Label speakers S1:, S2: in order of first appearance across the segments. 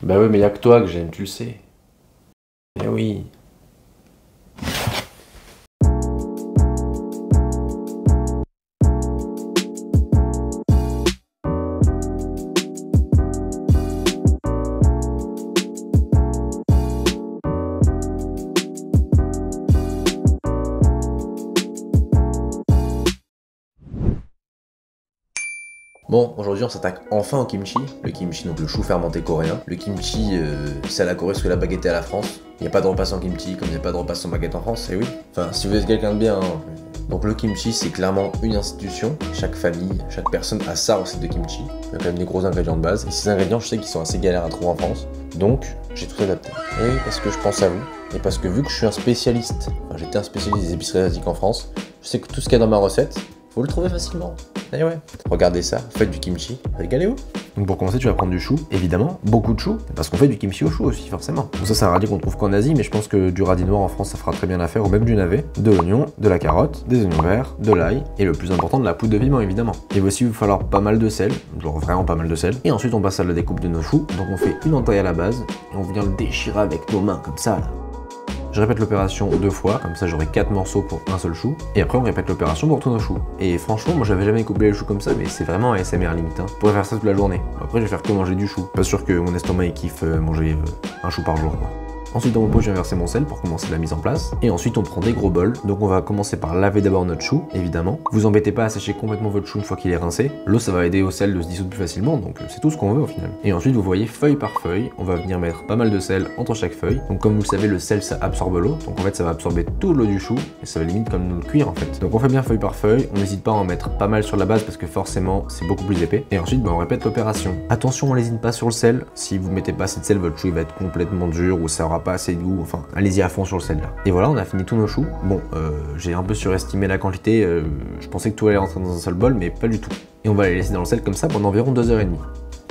S1: Bah ouais, mais y'a que toi que j'aime, tu le sais. Eh oui. Bon, aujourd'hui on s'attaque enfin au kimchi. Le kimchi, donc le chou fermenté coréen. Le kimchi, c'est à la Corée ce que la baguette est à la France. Il n'y a pas de repas sans kimchi, comme il n'y a pas de repas sans baguette en France, et oui. Enfin, si vous êtes quelqu'un de bien, hein. Donc le kimchi, c'est clairement une institution. Chaque famille, chaque personne a sa recette de kimchi. Il y a quand même des gros ingrédients de base. Et ces ingrédients, je sais qu'ils sont assez galères à trouver en France. Donc, j'ai tout adapté. Et oui, parce que je pense à vous. Et parce que vu que je suis un spécialiste, enfin j'étais un spécialiste des épiceries asiatiques en France, je sais que tout ce qu'il y a dans ma recette, vous le trouvez facilement. Et ouais. Regardez ça, faites du kimchi, régalez-vous. Donc pour commencer, tu vas prendre du chou, évidemment, beaucoup de chou, parce qu'on fait du kimchi au chou aussi, forcément. Donc ça, c'est un radis qu'on trouve qu'en Asie, mais je pense que du radis noir en France, ça fera très bien l'affaire, ou même du navet, de l'oignon, de la carotte, des oignons verts, de l'ail, et le plus important, de la poudre de piment, évidemment. Il va aussi vous falloir pas mal de sel, genre vraiment pas mal de sel. Et ensuite, on passe à la découpe de nos choux. Donc on fait une entaille à la base, et on vient le déchirer avec nos mains, comme ça, là. Je répète l'opération 2 fois, comme ça j'aurai 4 morceaux pour un seul chou. Et après on répète l'opération pour tous nos choux. Et franchement, moi j'avais jamais coupé les choux comme ça, mais c'est vraiment ASMR limite. Hein. Je pourrais faire ça toute la journée. Après je vais faire que manger du chou. Pas sûr que mon estomac il kiffe manger un chou par jour, quoi. Ensuite dans mon pot je viens verser mon sel pour commencer la mise en place. Et ensuite on prend des gros bols. Donc on va commencer par laver d'abord notre chou, évidemment. Vous embêtez pas à sécher complètement votre chou une fois qu'il est rincé. L'eau ça va aider au sel de se dissoudre plus facilement, donc c'est tout ce qu'on veut au final. Et ensuite vous voyez feuille par feuille, on va venir mettre pas mal de sel entre chaque feuille. Donc comme vous le savez, le sel ça absorbe l'eau. Donc en fait ça va absorber toute l'eau du chou et ça va limite comme nous le cuire en fait. Donc on fait bien feuille par feuille, on n'hésite pas à en mettre pas mal sur la base parce que forcément c'est beaucoup plus épais. Et ensuite on répète l'opération. Attention, on n'hésite pas sur le sel. Si vous mettez pas assez de sel, votre chou il va être complètement dur ou ça aura pas assez de goût. Enfin, allez-y à fond sur le sel là. Et voilà, on a fini tous nos choux. Bon, j'ai un peu surestimé la quantité. Je pensais que tout allait rentrer dans un seul bol, mais pas du tout. Et on va les laisser dans le sel comme ça pendant environ 2h30. Donc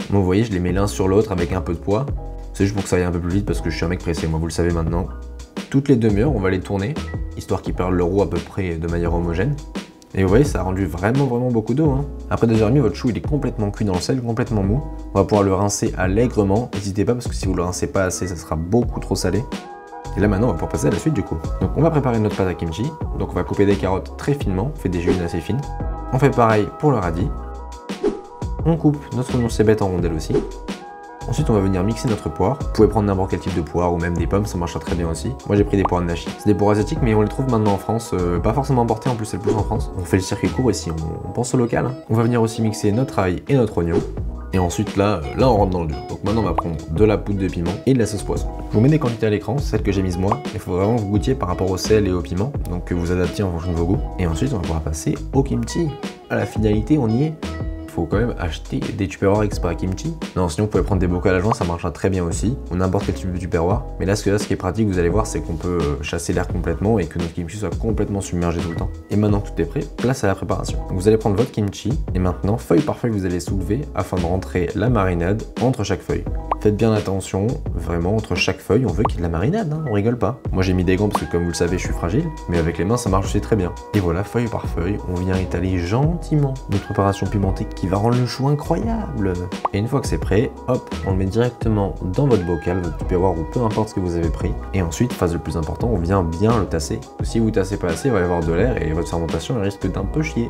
S1: vous voyez, je les mets l'un sur l'autre avec un peu de poids. C'est juste pour que ça aille un peu plus vite parce que je suis un mec pressé, moi vous le savez maintenant. Toutes les demi-heures, on va les tourner, histoire qu'ils perdent le roux à peu près de manière homogène. Et vous voyez, ça a rendu vraiment beaucoup d'eau. Hein. Après 2h30, votre chou il est complètement cuit dans le sel, complètement mou. On va pouvoir le rincer allègrement. N'hésitez pas parce que si vous le rincez pas assez, ça sera beaucoup trop salé. Et là maintenant on va pouvoir passer à la suite du coup. Donc on va préparer notre pâte à kimchi. Donc on va couper des carottes très finement, on fait des juliennes assez fines. On fait pareil pour le radis. On coupe notre oignon cébette en rondelles aussi. Ensuite on va venir mixer notre poire. Vous pouvez prendre n'importe quel type de poire ou même des pommes, ça marchera très bien aussi. Moi j'ai pris des poires de nashi. C'est des poires asiatiques mais on les trouve maintenant en France, pas forcément importées, en plus c'est le plus en France. On fait le circuit court ici, on pense au local. Hein. On va venir aussi mixer notre ail et notre oignon. Et ensuite là on rentre dans le dur. Donc maintenant on va prendre de la poudre de piment et de la sauce poisson. Je vous mets des quantités à l'écran, celles que j'ai mises moi. Il faut vraiment que vous goûtiez par rapport au sel et au piment, donc que vous adaptiez en fonction de vos goûts. Et ensuite on va pouvoir passer au kimchi. À la finalité, on y est. Faut quand même acheter des tupperwares exprès à kimchi. Non, sinon vous pouvez prendre des bocaux à joint, ça marchera très bien aussi. On n'importe quel type de tupperware. Mais là, ce qui est pratique, vous allez voir, c'est qu'on peut chasser l'air complètement et que notre kimchi soit complètement submergé tout le temps. Et maintenant que tout est prêt, place à la préparation. Donc vous allez prendre votre kimchi et maintenant, feuille par feuille, vous allez soulever afin de rentrer la marinade entre chaque feuille. Faites bien attention, vraiment, entre chaque feuille, on veut qu'il y ait de la marinade, hein, on rigole pas. Moi j'ai mis des gants parce que comme vous le savez, je suis fragile, mais avec les mains ça marche aussi très bien. Et voilà, feuille par feuille, on vient étaler gentiment notre préparation pimentée qui va rendre le chou incroyable. Et une fois que c'est prêt, hop, on le met directement dans votre bocal, votre tupperware ou peu importe ce que vous avez pris. Et ensuite, phase le plus important, on vient bien le tasser. Si vous tassez pas assez, il va y avoir de l'air et votre fermentation elle risque d'un peu chier.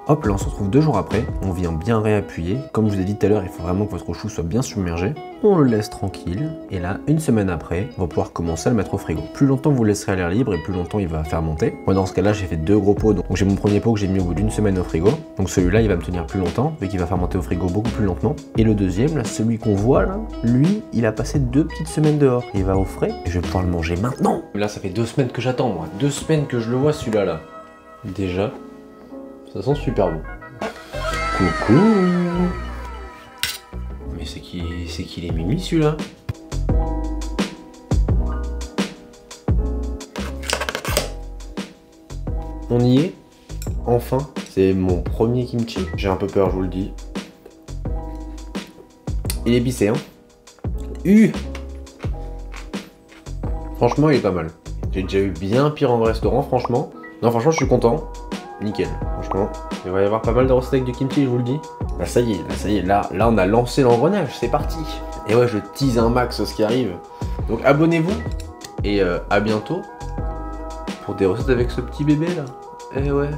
S1: Hop, là on se retrouve 2 jours après, on vient bien réappuyer. Comme je vous ai dit tout à l'heure, il faut vraiment que votre chou soit bien submergé. On le laisse tranquille, et là, une semaine après, on va pouvoir commencer à le mettre au frigo. Plus longtemps vous le laisserez à l'air libre, et plus longtemps il va fermenter. Moi dans ce cas-là, j'ai fait 2 gros pots, donc j'ai mon premier pot que j'ai mis au bout d'une semaine au frigo. Donc celui-là, il va me tenir plus longtemps, vu qu'il va fermenter au frigo beaucoup plus lentement. Et le deuxième, là, celui qu'on voit là, lui, il a passé 2 petites semaines dehors. Il va au frais, et je vais pouvoir le manger maintenant. Là, ça fait 2 semaines que j'attends, moi. 2 semaines que je le vois celui-là, là. Déjà, ça sent super bon. Coucou. Mais c'est qui les Mimi celui-là? On y est. Enfin, c'est mon premier kimchi. J'ai un peu peur, je vous le dis. Il est épicé, hein. Franchement, il est pas mal. J'ai déjà eu bien pire en restaurant, franchement. Non, franchement, je suis content. Nickel, franchement. Il va y avoir pas mal de recettes avec du kimchi, je vous le dis. Là, ça y est, là, on a lancé l'engrenage, c'est parti. Et ouais, je tease un max ce qui arrive. Donc abonnez-vous et à bientôt pour des recettes avec ce petit bébé là. Eh ouais,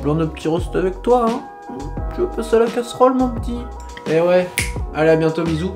S1: plein de petits recettes avec toi hein. Tu veux passer à la casserole mon petit. Eh ouais, allez à bientôt, bisous.